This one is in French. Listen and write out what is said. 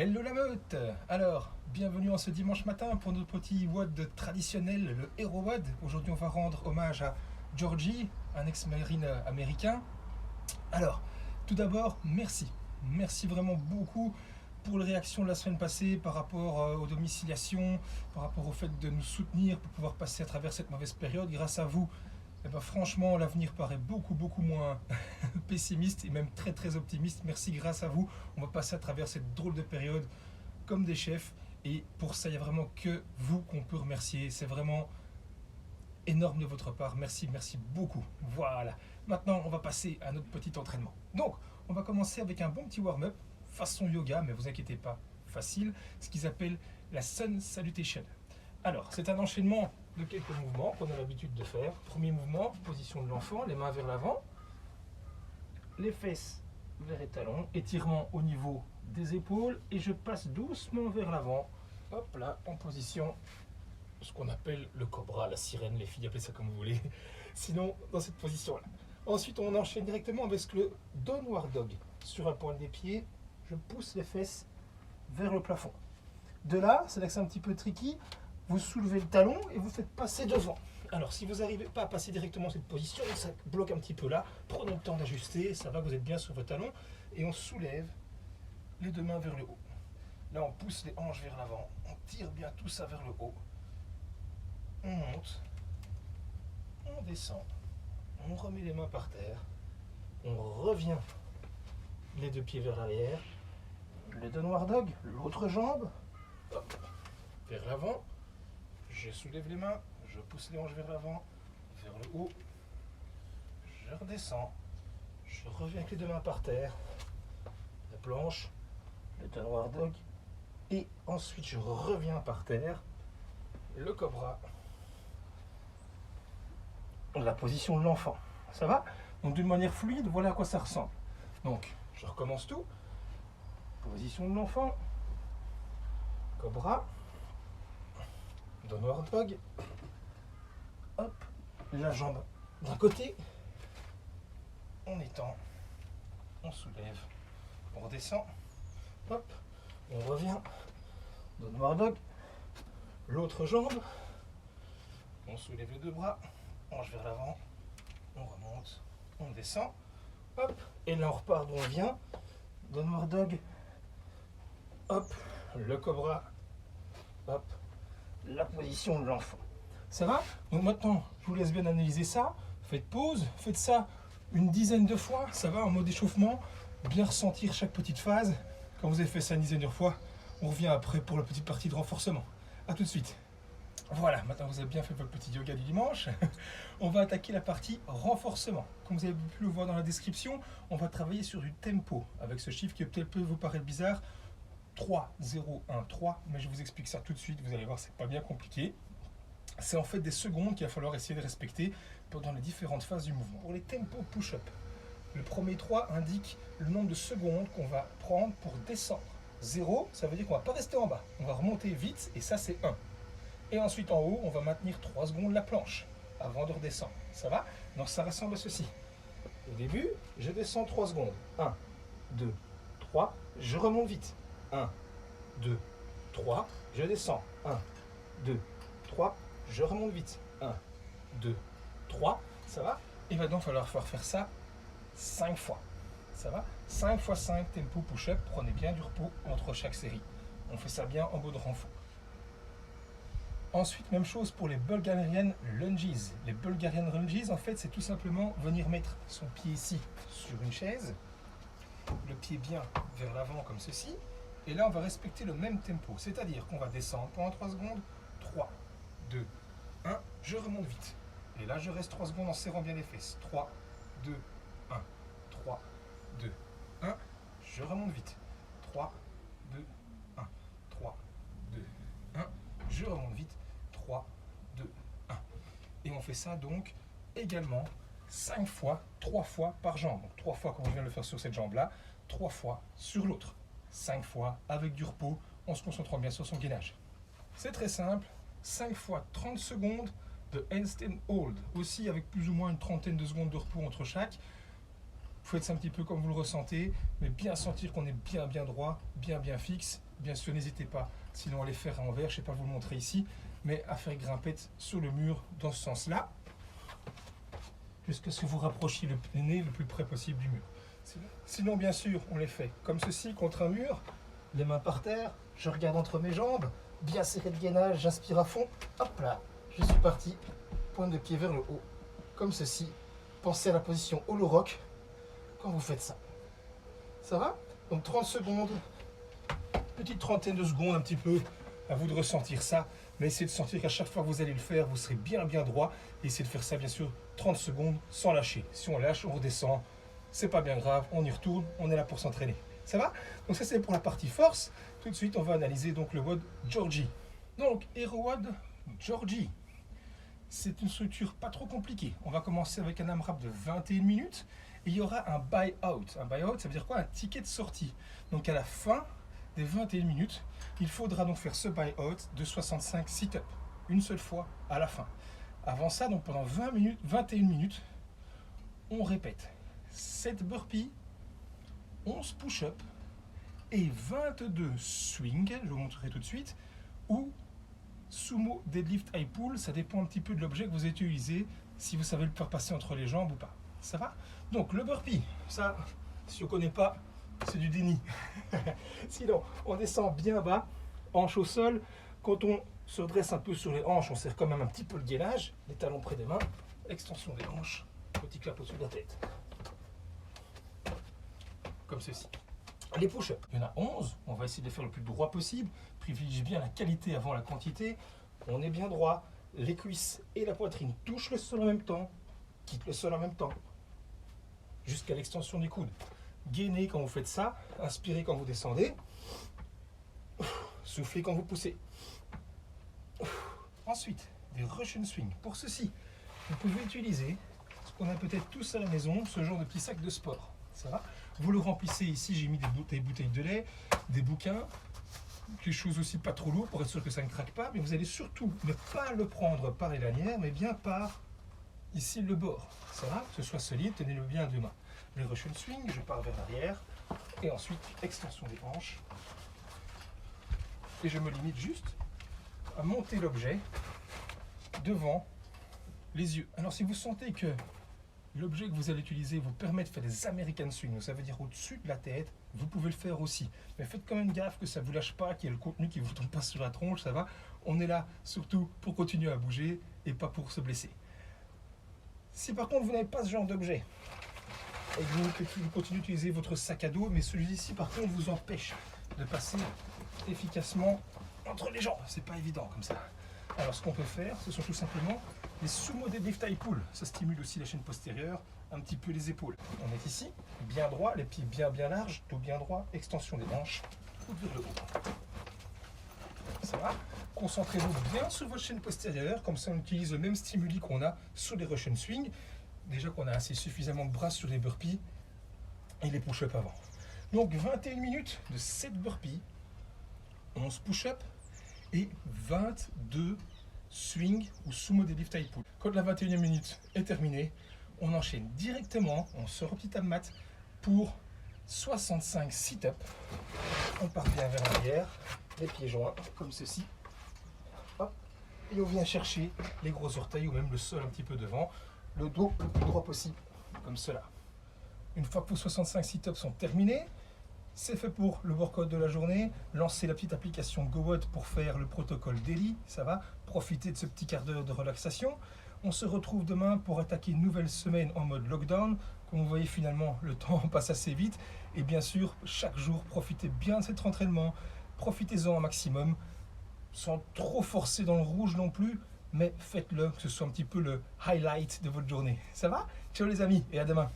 Hello la meute. Alors, bienvenue en ce dimanche matin pour notre petit WOD traditionnel, le Hero WOD. Aujourd'hui, on va rendre hommage à Georgie, un ex-marine américain. Alors, tout d'abord, merci. Merci vraiment beaucoup pour les réactions de la semaine passée par rapport aux domiciliations, par rapport au fait de nous soutenir pour pouvoir passer à travers cette mauvaise période. Grâce à vous, eh ben, franchement, l'avenir paraît beaucoup moins pessimiste et même très optimiste. Merci, grâce à vous, on va passer à travers cette drôle de période comme des chefs. Et pour ça, il n'y a vraiment que vous qu'on peut remercier. C'est vraiment énorme de votre part. Merci beaucoup. Voilà. Maintenant, on va passer à notre petit entraînement. Donc, on va commencer avec un bon petit warm-up, façon yoga, mais vous inquiétez pas, facile, ce qu'ils appellent la Sun Salutation. Alors, c'est un enchaînement de quelques mouvements qu'on a l'habitude de faire. Premier mouvement, position de l'enfant, les mains vers l'avant, les fesses vers les talons, étirement au niveau des épaules, et je passe doucement vers l'avant, hop là, en position, ce qu'on appelle le cobra, la sirène, les filles appellent ça comme vous voulez, sinon dans cette position-là. Ensuite, on enchaîne directement avec le downward dog. Sur un point des pieds, je pousse les fesses vers le plafond. De là, c'est là que c'est un petit peu tricky, vous soulevez le talon et vous faites passer devant. Alors, si vous n'arrivez pas à passer directement cette position, ça bloque un petit peu là, prenez le temps d'ajuster, ça va, vous êtes bien sur vos talons, et on soulève les deux mains vers le haut. Là, on pousse les hanches vers l'avant, on tire bien tout ça vers le haut, on monte, on descend, on remet les mains par terre, on revient les deux pieds vers l'arrière, le downward dog, l'autre jambe, hop, vers l'avant, je soulève les mains, je pousse les hanches vers l'avant, vers le haut, je redescends, je reviens avec les deux mains par terre, la planche, le downward dog, et ensuite je reviens par terre, le cobra, la position de l'enfant. Ça va? Donc d'une manière fluide, voilà à quoi ça ressemble. Donc je recommence tout. Position de l'enfant, cobra, downward dog, hop, la jambe d'un côté, on étend, on soulève, on redescend, hop, on revient, downward dog, l'autre jambe, on soulève les deux bras, hanche vers l'avant, on remonte, on descend, hop, et là on repart d'où on vient, downward dog, hop, le cobra, hop, la position de l'enfant. Ça va? Donc maintenant, je vous laisse bien analyser ça. Faites pause, faites ça une dizaine de fois. Ça va, en mode échauffement. Bien ressentir chaque petite phase. Quand vous avez fait ça une dizaine de fois, on revient après pour la petite partie de renforcement. A tout de suite. Voilà, maintenant vous avez bien fait votre petit yoga du dimanche. On va attaquer la partie renforcement. Comme vous avez pu le voir dans la description, on va travailler sur du tempo avec ce chiffre qui peut-être peut vous paraître bizarre. 3, 0, 1, 3, mais je vous explique ça tout de suite, vous allez voir, c'est pas bien compliqué. C'est en fait des secondes qu'il va falloir essayer de respecter pendant les différentes phases du mouvement. Pour les tempos push-up, le premier 3 indique le nombre de secondes qu'on va prendre pour descendre. 0, ça veut dire qu'on ne va pas rester en bas, on va remonter vite, et ça c'est 1. Et ensuite en haut, on va maintenir 3 secondes la planche avant de redescendre. Ça va? Donc ça ressemble à ceci. Au début, je descends 3 secondes. 1, 2, 3, je remonte vite. 1, 2, 3, je descends. 1, 2, 3, je remonte vite. 1, 2, 3, ça va? Il va donc falloir faire ça 5 fois. Ça va? 5 x 5 tempo push-up, prenez bien du repos entre chaque série. On fait ça bien en mode renfort. Ensuite, même chose pour les Bulgarian lunges. Les Bulgarian lunges, en fait, c'est tout simplement venir mettre son pied ici sur une chaise, le pied bien vers l'avant comme ceci, et là on va respecter le même tempo, c'est-à-dire qu'on va descendre pendant 3 secondes, 3, 2, 1, je remonte vite. Et là je reste 3 secondes en serrant bien les fesses. 3, 2, 1, 3, 2, 1, je remonte vite. 3, 2, 1, 3, 2, 1, je remonte vite. 3, 2, 1. Et on fait ça donc également 5 fois, 3 fois par jambe. Donc 3 fois comme on vient de le faire sur cette jambe-là, 3 fois sur l'autre. 5 fois avec du repos, en se concentrant bien sur son gainage. C'est très simple, 5 fois 30 secondes de handstand hold, aussi avec plus ou moins une trentaine de secondes de repos entre chaque. Vous faites ça un petit peu comme vous le ressentez, mais bien sentir qu'on est bien droit, bien fixe. Bien sûr, n'hésitez pas, sinon à les faire à envers, je ne sais pas vous le montrer ici, mais à faire grimpette sur le mur dans ce sens-là, jusqu'à ce que vous rapprochiez le nez le plus près possible du mur. Sinon, bien sûr, on les fait comme ceci, contre un mur, les mains par terre, je regarde entre mes jambes, bien serré le gainage, j'inspire à fond, hop là, je suis parti, pointe de pied vers le haut, comme ceci. Pensez à la position hollow rock quand vous faites ça. Ça va? Donc 30 secondes, petite trentaine de secondes un petit peu, à vous de ressentir ça, mais essayez de sentir qu'à chaque fois que vous allez le faire, vous serez bien droit, et essayez de faire ça bien sûr 30 secondes sans lâcher. Si on lâche, on redescend, c'est pas bien grave, on y retourne, on est là pour s'entraîner. Ça va? Donc ça c'est pour la partie force. Tout de suite on va analyser donc le WOD Georgie. Donc HeroWOD Georgie, c'est une structure pas trop compliquée. On va commencer avec un AMRAP de 21 minutes et il y aura un buy-out. Un buy-out, ça veut dire quoi? Un ticket de sortie. Donc à la fin des 21 minutes, il faudra donc faire ce buy-out de 65 sit-ups, une seule fois à la fin. Avant ça, donc pendant 21 minutes, on répète 7 burpees, 11 push-ups et 22 swings, je vous montrerai tout de suite, ou sumo deadlift high pull, ça dépend un petit peu de l'objet que vous utilisez, si vous savez le faire passer entre les jambes ou pas. Ça va? Donc le burpee, ça, si on ne connaît pas, c'est du déni. Sinon, on descend bien bas, hanches au sol. Quand on se redresse un peu sur les hanches, on serre quand même un petit peu le gainage, les talons près des mains, extension des hanches, petit clap au-dessus de la tête. Comme ceci. Les push-ups, il y en a 11, on va essayer de les faire le plus droit possible, privilégie bien la qualité avant la quantité, on est bien droit, les cuisses et la poitrine touchent le sol en même temps, quittent le sol en même temps, jusqu'à l'extension des coudes. Gainez quand vous faites ça, inspirez quand vous descendez, soufflez quand vous poussez. Ensuite, des Russian swing. Pour ceci, vous pouvez utiliser ce qu'on a peut-être tous à la maison, ce genre de petit sac de sport. Ça va? Vous le remplissez ici, j'ai mis des bouteilles de lait, des bouquins, quelque chose aussi pas trop lourd pour être sûr que ça ne craque pas, mais vous allez surtout ne pas le prendre par les lanières, mais bien par ici le bord. Ça va? Que ce soit solide, tenez-le bien à deux mains. Les Russian swing, je pars vers l'arrière, et ensuite extension des hanches. Et je me limite juste à monter l'objet devant les yeux. Alors si vous sentez que l'objet que vous allez utiliser vous permet de faire des American swing, ça veut dire au-dessus de la tête, vous pouvez le faire aussi. Mais faites quand même gaffe que ça ne vous lâche pas, qu'il y ait le contenu qui ne vous tombe pas sur la tronche, ça va. On est là surtout pour continuer à bouger et pas pour se blesser. Si par contre vous n'avez pas ce genre d'objet, et que vous continuez d'utiliser votre sac à dos, mais celui-ci par contre vous empêche de passer efficacement entre les jambes. C'est pas évident comme ça. Alors ce qu'on peut faire, ce sont tout simplement les sumo deadlift high pull. Ça stimule aussi la chaîne postérieure, un petit peu les épaules. On est ici, bien droit, les pieds bien larges, dos bien droit, extension des hanches, coude vers le haut. Ça va? Concentrez-vous bien sur votre chaîne postérieure, comme ça on utilise le même stimuli qu'on a sur les Russian swing. Déjà qu'on a assez suffisamment de bras sur les burpees et les push-ups avant. Donc 21 minutes de 7 burpees, 11 push-ups et 22 swing ou sumo deadlift high pull. Quand la 21e minute est terminée, on enchaîne directement, on sort au petit abmat pour 65 sit-ups. On part bien vers l'arrière, les pieds joints comme ceci. Hop. Et on vient chercher les gros orteils ou même le sol un petit peu devant, le dos le plus droit possible, comme cela. Une fois que vos 65 sit-ups sont terminés, c'est fait pour le workout de la journée. Lancez la petite application GoWOD pour faire le protocole daily. Ça va, profitez de ce petit quart d'heure de relaxation. On se retrouve demain pour attaquer une nouvelle semaine en mode lockdown. Comme vous voyez, finalement, le temps passe assez vite. Et bien sûr, chaque jour, profitez bien de cet entraînement. Profitez-en un maximum, sans trop forcer dans le rouge non plus. Mais faites-le, que ce soit un petit peu le highlight de votre journée. Ça va? Ciao les amis et à demain.